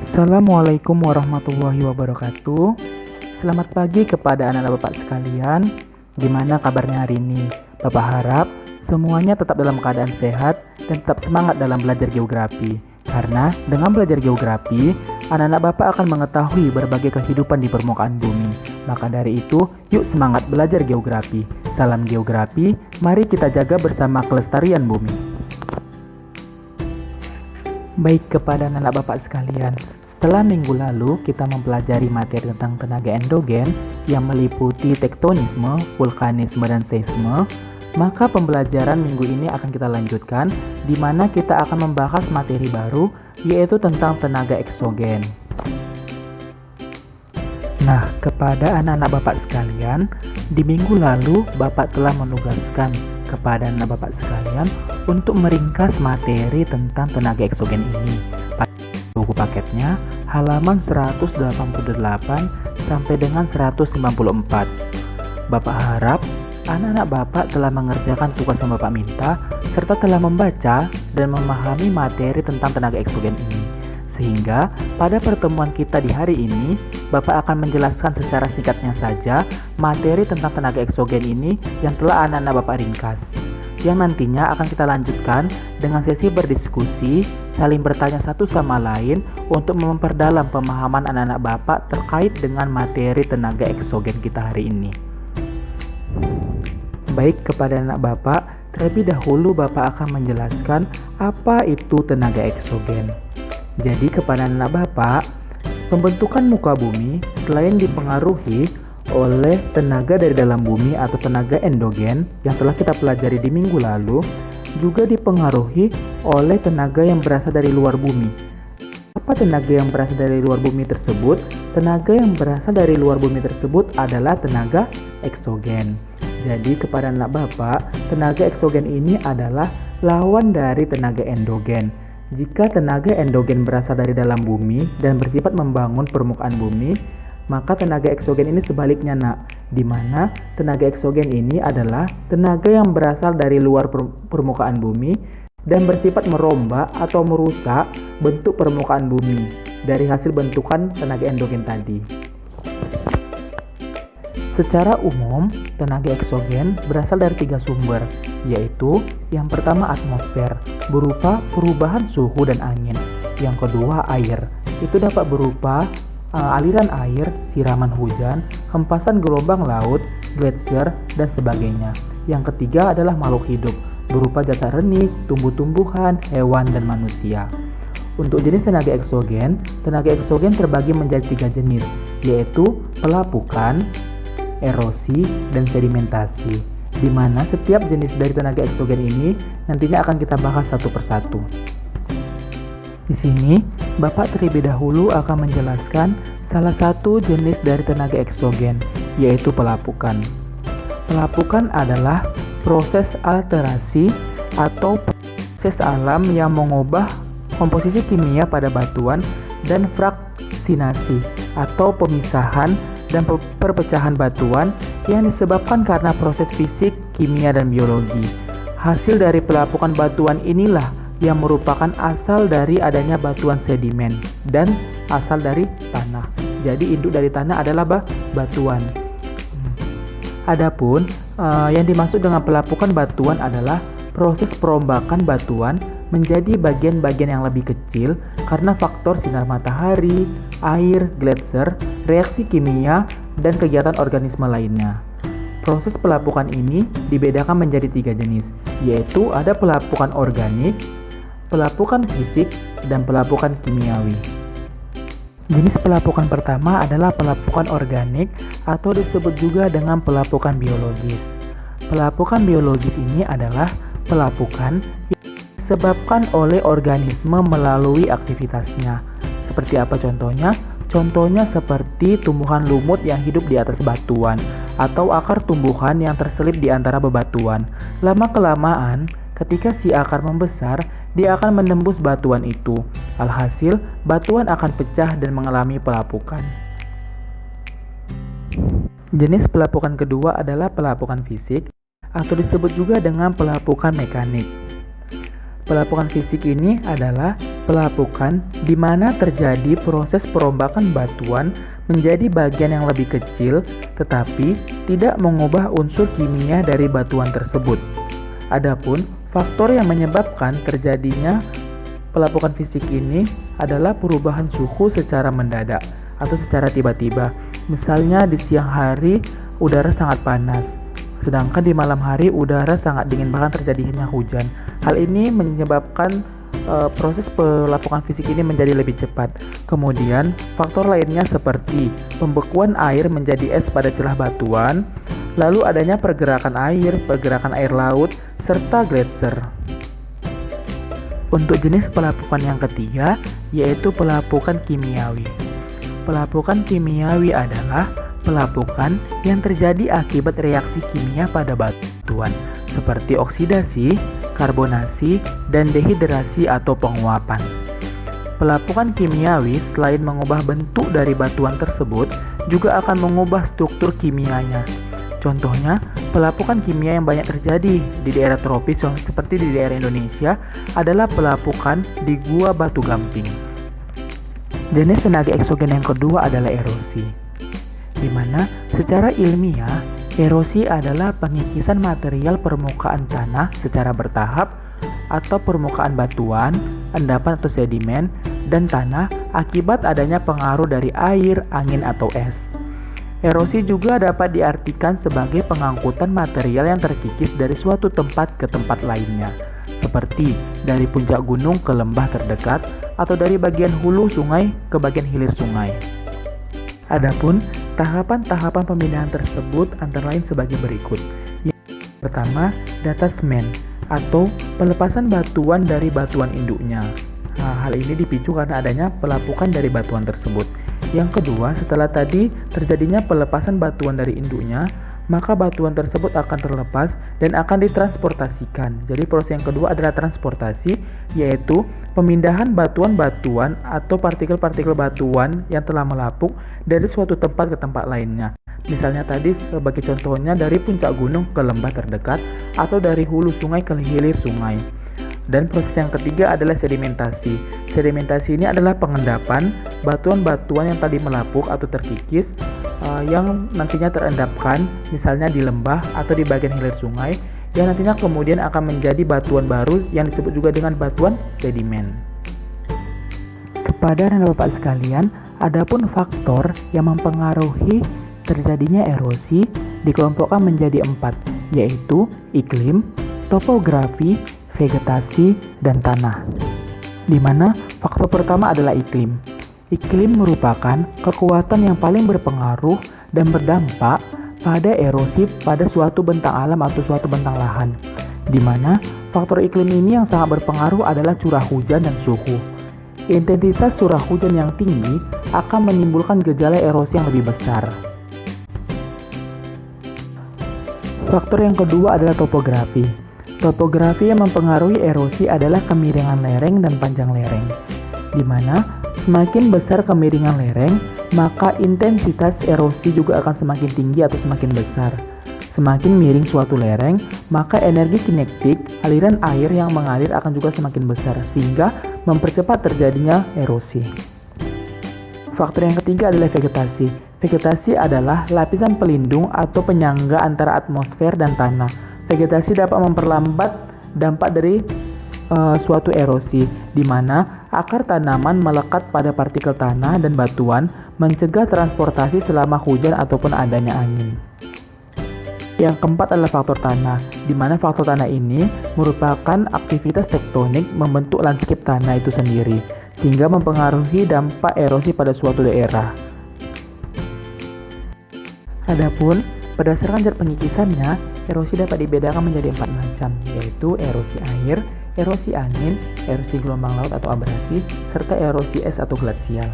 Assalamualaikum warahmatullahi wabarakatuh. Selamat pagi kepada anak-anak Bapak sekalian. Gimana kabarnya hari ini? Bapak harap semuanya tetap dalam keadaan sehat dan tetap semangat dalam belajar geografi. Karena dengan belajar geografi, anak-anak Bapak akan mengetahui berbagai kehidupan di permukaan bumi. Maka dari itu, yuk semangat belajar geografi. Salam geografi, mari kita jaga bersama kelestarian bumi. Baik kepada anak Bapak sekalian, setelah minggu lalu kita mempelajari materi tentang tenaga endogen yang meliputi tektonisme, vulkanisme, dan seisme, maka pembelajaran minggu ini akan kita lanjutkan di mana kita akan membahas materi baru yaitu tentang tenaga eksogen. Nah, kepada anak-anak Bapak sekalian, di minggu lalu Bapak telah menugaskan kepada anak Bapak sekalian untuk meringkas materi tentang tenaga eksogen ini. Pada buku paketnya, halaman 188 sampai dengan 194. Bapak harap anak-anak Bapak telah mengerjakan tugas yang Bapak minta, serta telah membaca dan memahami materi tentang tenaga eksogen ini. Sehingga pada pertemuan kita di hari ini, Bapak akan menjelaskan secara singkatnya saja materi tentang tenaga eksogen ini yang telah anak-anak Bapak ringkas. Yang nantinya akan kita lanjutkan dengan sesi berdiskusi, saling bertanya satu sama lain untuk memperdalam pemahaman anak-anak Bapak terkait dengan materi tenaga eksogen kita hari ini. Baik, kepada anak Bapak, terlebih dahulu Bapak akan menjelaskan apa itu tenaga eksogen. Jadi kepada anak Bapak, pembentukan muka bumi selain dipengaruhi oleh tenaga dari dalam bumi atau tenaga endogen yang telah kita pelajari di minggu lalu, juga dipengaruhi oleh tenaga yang berasal dari luar bumi. Apa tenaga yang berasal dari luar bumi tersebut? Tenaga yang berasal dari luar bumi tersebut adalah tenaga eksogen. Jadi kepada anak Bapak, tenaga eksogen ini adalah lawan dari tenaga endogen. Jika tenaga endogen berasal dari dalam bumi dan bersifat membangun permukaan bumi, maka tenaga eksogen ini sebaliknya di mana tenaga eksogen ini adalah tenaga yang berasal dari luar permukaan bumi dan bersifat merombak atau merusak bentuk permukaan bumi dari hasil bentukan tenaga endogen tadi. Secara umum, tenaga eksogen berasal dari 3 sumber, yaitu yang pertama atmosfer, berupa perubahan suhu dan angin. Yang kedua air, itu dapat berupa aliran air, siraman hujan, hempasan gelombang laut, gletser, dan sebagainya. Yang ketiga adalah makhluk hidup, berupa jata renik, tumbuh-tumbuhan, hewan, dan manusia. Untuk jenis tenaga eksogen terbagi menjadi 3 jenis, yaitu pelapukan, erosi, dan sedimentasi, di mana setiap jenis dari tenaga eksogen ini nantinya akan kita bahas satu persatu. Di sini, Bapak terlebih dahulu akan menjelaskan salah satu jenis dari tenaga eksogen, yaitu pelapukan. Pelapukan adalah proses alterasi atau proses alam yang mengubah komposisi kimia pada batuan dan fraksinasi atau pemisahan dan perpecahan batuan yang disebabkan karena proses fisik, kimia, dan biologi. Hasil dari pelapukan batuan inilah yang merupakan asal dari adanya batuan sedimen dan asal dari tanah. Jadi induk dari tanah adalah batuan. Adapun yang dimaksud dengan pelapukan batuan adalah proses perombakan batuan menjadi bagian-bagian yang lebih kecil karena faktor sinar matahari, air, gletser, reaksi kimia, dan kegiatan organisme lainnya. Proses pelapukan ini dibedakan menjadi 3 jenis, yaitu ada pelapukan organik, pelapukan fisik, dan pelapukan kimiawi. Jenis pelapukan pertama adalah pelapukan organik atau disebut juga dengan pelapukan biologis. Pelapukan biologis ini adalah pelapukan yang disebabkan oleh organisme melalui aktivitasnya. Seperti apa contohnya? Contohnya seperti tumbuhan lumut yang hidup di atas batuan atau akar tumbuhan yang terselip di antara bebatuan. Lama-kelamaan, ketika si akar membesar, dia akan menembus batuan itu. Alhasil, batuan akan pecah dan mengalami pelapukan. Jenis pelapukan kedua adalah pelapukan fisik atau disebut juga dengan pelapukan mekanik. Pelapukan fisik ini adalah pelapukan di mana terjadi proses perombakan batuan menjadi bagian yang lebih kecil, tetapi tidak mengubah unsur kimia dari batuan tersebut. Adapun faktor yang menyebabkan terjadinya pelapukan fisik ini adalah perubahan suhu secara mendadak atau secara tiba-tiba. Misalnya di siang hari udara sangat panas, sedangkan di malam hari udara sangat dingin, bahkan terjadinya hujan. Hal ini menyebabkan proses pelapukan fisik ini menjadi lebih cepat. Kemudian faktor lainnya seperti pembekuan air menjadi es pada celah batuan, lalu adanya pergerakan air laut, serta gletser. Untuk jenis pelapukan yang ketiga, yaitu pelapukan kimiawi. Pelapukan kimiawi adalah pelapukan yang terjadi akibat reaksi kimia pada batuan, seperti oksidasi, karbonasi, dan dehidrasi atau penguapan. Pelapukan kimiawi selain mengubah bentuk dari batuan tersebut, juga akan mengubah struktur kimianya. Contohnya, pelapukan kimia yang banyak terjadi di daerah tropis seperti di daerah Indonesia adalah pelapukan di Gua Batu Gamping. Jenis tenaga eksogen yang kedua adalah erosi, di mana secara ilmiah erosi adalah pengikisan material permukaan tanah secara bertahap atau permukaan batuan, endapan atau sedimen, dan tanah akibat adanya pengaruh dari air, angin, atau es. Erosi juga dapat diartikan sebagai pengangkutan material yang terkikis dari suatu tempat ke tempat lainnya, seperti dari puncak gunung ke lembah terdekat atau dari bagian hulu sungai ke bagian hilir sungai. Adapun tahapan-tahapan pemindahan tersebut antara lain sebagai berikut. Yang pertama, detachment atau pelepasan batuan dari batuan induknya. Hal ini dipicu karena adanya pelapukan dari batuan tersebut. Yang kedua, setelah tadi terjadinya pelepasan batuan dari induknya, maka batuan tersebut akan terlepas dan akan ditransportasikan. Jadi proses yang kedua adalah transportasi, yaitu pemindahan batuan-batuan atau partikel-partikel batuan yang telah melapuk dari suatu tempat ke tempat lainnya. Misalnya tadi sebagai contohnya dari puncak gunung ke lembah terdekat atau dari hulu sungai ke hilir sungai. Dan proses yang ketiga adalah sedimentasi. Sedimentasi ini adalah pengendapan batuan-batuan yang tadi melapuk atau terkikis yang nantinya terendapkan misalnya di lembah atau di bagian hilir sungai yang nantinya kemudian akan menjadi batuan baru yang disebut juga dengan batuan sedimen. Kepada anak bapak sekalian, adapun faktor yang mempengaruhi terjadinya erosi dikelompokkan menjadi 4, yaitu iklim, topografi, vegetasi, dan tanah. Di mana faktor pertama adalah iklim. Iklim merupakan kekuatan yang paling berpengaruh dan berdampak pada erosi pada suatu bentang alam atau suatu bentang lahan. Di mana faktor iklim ini yang sangat berpengaruh adalah curah hujan dan suhu. Intensitas curah hujan yang tinggi akan menimbulkan gejala erosi yang lebih besar. Faktor yang kedua adalah topografi. Topografi yang mempengaruhi erosi adalah kemiringan lereng dan panjang lereng, di mana semakin besar kemiringan lereng, maka intensitas erosi juga akan semakin tinggi atau semakin besar. Semakin miring suatu lereng, maka energi kinektik, aliran air yang mengalir akan juga semakin besar, sehingga mempercepat terjadinya erosi. Faktor yang ketiga adalah vegetasi. Vegetasi adalah lapisan pelindung atau penyangga antara atmosfer dan tanah. Vegetasi dapat memperlambat dampak dari suatu erosi, di mana akar tanaman melekat pada partikel tanah dan batuan, mencegah transportasi selama hujan ataupun adanya angin. Yang keempat adalah faktor tanah, di mana faktor tanah ini merupakan aktivitas tektonik membentuk lanskap tanah itu sendiri, sehingga mempengaruhi dampak erosi pada suatu daerah. Adapun berdasarkan zat pengikisannya, erosi dapat dibedakan menjadi 4 macam, yaitu erosi air, erosi angin, erosi gelombang laut atau abrasi, serta erosi es atau glasial.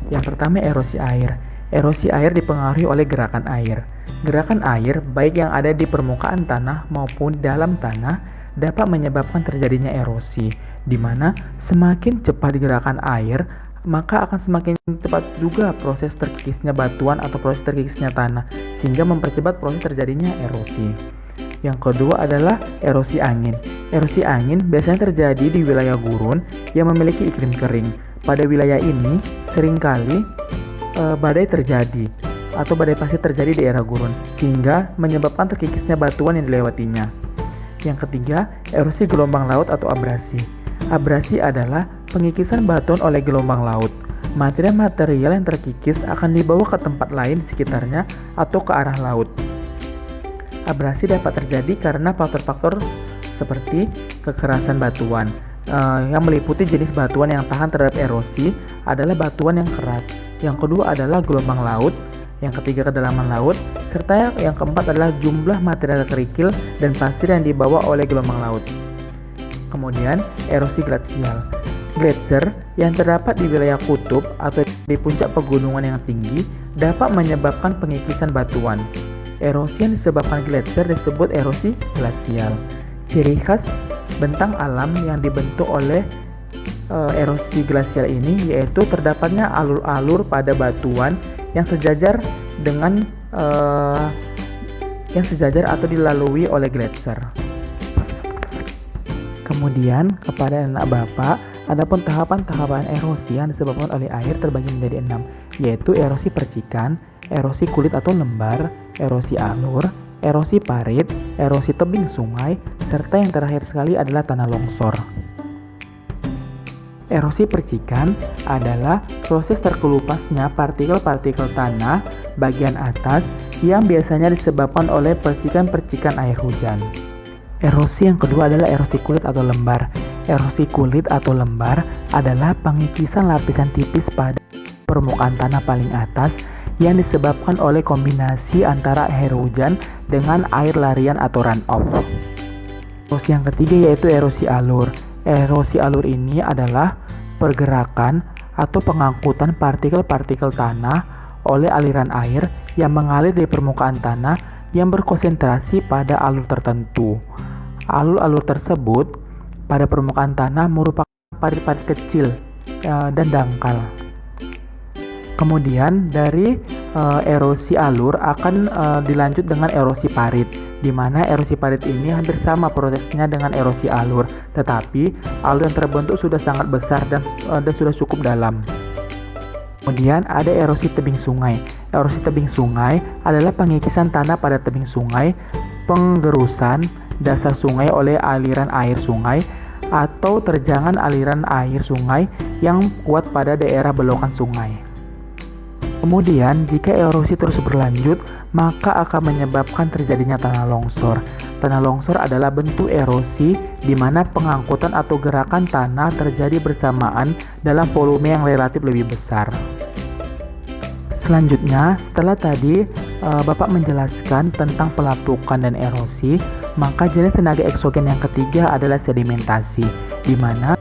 Yang pertama, erosi air. Erosi air dipengaruhi oleh gerakan air. Gerakan air, baik yang ada di permukaan tanah maupun dalam tanah, dapat menyebabkan terjadinya erosi, di mana semakin cepat gerakan air, maka akan semakin cepat juga proses terkikisnya batuan atau proses terkikisnya tanah, sehingga mempercepat proses terjadinya erosi. Yang kedua adalah erosi angin. Erosi angin biasanya terjadi di wilayah gurun yang memiliki iklim kering. Pada wilayah ini seringkali badai terjadi atau badai pasir terjadi di daerah gurun sehingga menyebabkan terkikisnya batuan yang dilewatinya. Yang ketiga, erosi gelombang laut atau abrasi. Abrasi adalah pengikisan batuan oleh gelombang laut. Material-material yang terkikis akan dibawa ke tempat lain di sekitarnya atau ke arah laut. Abrasi dapat terjadi karena faktor-faktor seperti kekerasan batuan. Yang meliputi jenis batuan yang tahan terhadap erosi adalah batuan yang keras. Yang kedua adalah gelombang laut. Yang ketiga kedalaman laut. Serta yang keempat adalah jumlah material kerikil dan pasir yang dibawa oleh gelombang laut. Kemudian erosi glasial. Gletser yang terdapat di wilayah kutub atau di puncak pegunungan yang tinggi dapat menyebabkan pengikisan batuan. Erosi yang disebabkan gletser disebut erosi glasial. Ciri khas bentang alam yang dibentuk oleh erosi glasial ini yaitu terdapatnya alur-alur pada batuan yang sejajar dengan atau dilalui oleh gletser. Kemudian kepada anak Bapak, adapun tahapan-tahapan erosi yang disebabkan oleh air terbagi menjadi 6, yaitu erosi percikan, erosi kulit atau lembar, erosi alur, erosi parit, erosi tebing sungai, serta yang terakhir sekali adalah tanah longsor. Erosi percikan adalah proses terkelupasnya partikel-partikel tanah bagian atas yang biasanya disebabkan oleh percikan-percikan air hujan. Erosi yang kedua adalah erosi kulit atau lembar. Erosi kulit atau lembar adalah pengikisan lapisan tipis pada permukaan tanah paling atas yang disebabkan oleh kombinasi antara air hujan dengan air larian atau runoff. Erosi yang ketiga yaitu erosi alur. Erosi alur ini adalah pergerakan atau pengangkutan partikel-partikel tanah oleh aliran air yang mengalir dari permukaan tanah yang berkonsentrasi pada alur tertentu. Alur-alur tersebut pada permukaan tanah merupakan parit-parit kecil dan dangkal. Kemudian dari erosi alur akan dilanjut dengan erosi parit, di mana erosi parit ini hampir sama prosesnya dengan erosi alur, tetapi alur yang terbentuk sudah sangat besar dan sudah cukup dalam. Kemudian ada erosi tebing sungai. Erosi tebing sungai adalah pengikisan tanah pada tebing sungai, penggerusan dasar sungai oleh aliran air sungai, atau terjangan aliran air sungai yang kuat pada daerah belokan sungai. Kemudian, jika erosi terus berlanjut, maka akan menyebabkan terjadinya tanah longsor. Tanah longsor adalah bentuk erosi di mana pengangkutan atau gerakan tanah terjadi bersamaan dalam volume yang relatif lebih besar. Selanjutnya, setelah tadi Bapak menjelaskan tentang pelapukan dan erosi, maka jenis tenaga eksogen yang ketiga adalah sedimentasi, di mana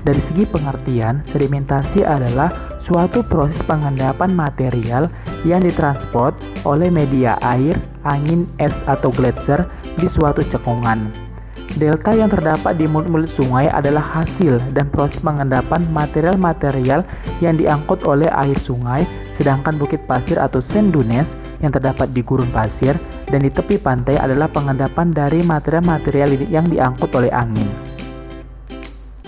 dari segi pengertian, sedimentasi adalah suatu proses pengendapan material yang ditransport oleh media air, angin, es, atau gletser di suatu cekungan. Delta yang terdapat di mulut-mulut sungai adalah hasil dan proses pengendapan material-material yang diangkut oleh air sungai, sedangkan bukit pasir atau sand dunes yang terdapat di gurun pasir dan di tepi pantai adalah pengendapan dari material-material yang diangkut oleh angin.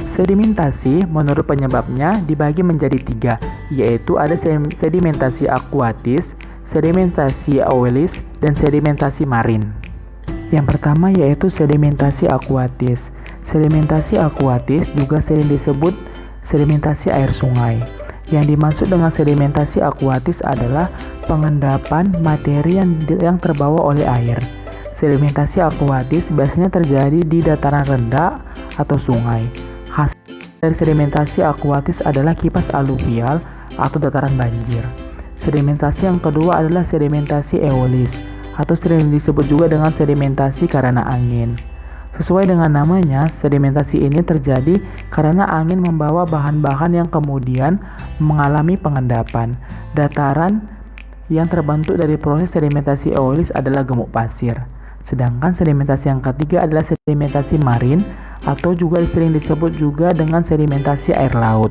Sedimentasi menurut penyebabnya dibagi menjadi 3, yaitu ada sedimentasi akuatis, sedimentasi oilis, dan sedimentasi marin. Yang pertama yaitu sedimentasi akuatis. Sedimentasi akuatis juga sering disebut sedimentasi air sungai. Yang dimaksud dengan sedimentasi akuatis adalah pengendapan materi yang terbawa oleh air. Sedimentasi akuatis biasanya terjadi di dataran rendah atau sungai. Hasil dari sedimentasi akuatis adalah kipas aluvial atau dataran banjir. Sedimentasi yang kedua adalah sedimentasi eolis, atau sering disebut juga dengan sedimentasi karena angin. Sesuai dengan namanya, sedimentasi ini terjadi karena angin membawa bahan-bahan yang kemudian mengalami pengendapan. Dataran yang terbentuk dari proses sedimentasi eolis adalah gemuk pasir. Sedangkan sedimentasi yang ketiga adalah sedimentasi marin, atau juga sering disebut juga dengan sedimentasi air laut,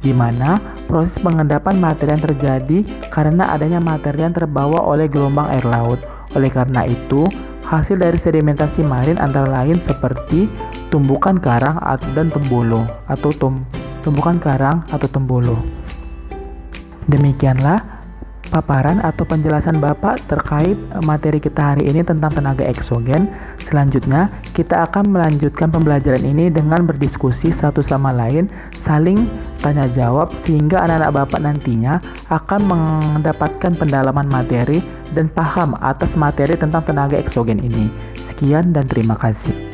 di mana proses pengendapan material yang terjadi karena adanya material yang terbawa oleh gelombang air laut. Oleh karena itu, Hasil dari sedimentasi marin antara lain seperti tumbukan karang dan tembolo atau tumbukan karang atau tembolo. Demikianlah paparan atau penjelasan Bapak terkait materi kita hari ini tentang tenaga eksogen. Selanjutnya, kita akan melanjutkan pembelajaran ini dengan berdiskusi satu sama lain, saling tanya jawab, sehingga anak-anak Bapak nantinya akan mendapatkan pendalaman materi dan paham atas materi tentang tenaga eksogen ini. Sekian dan terima kasih.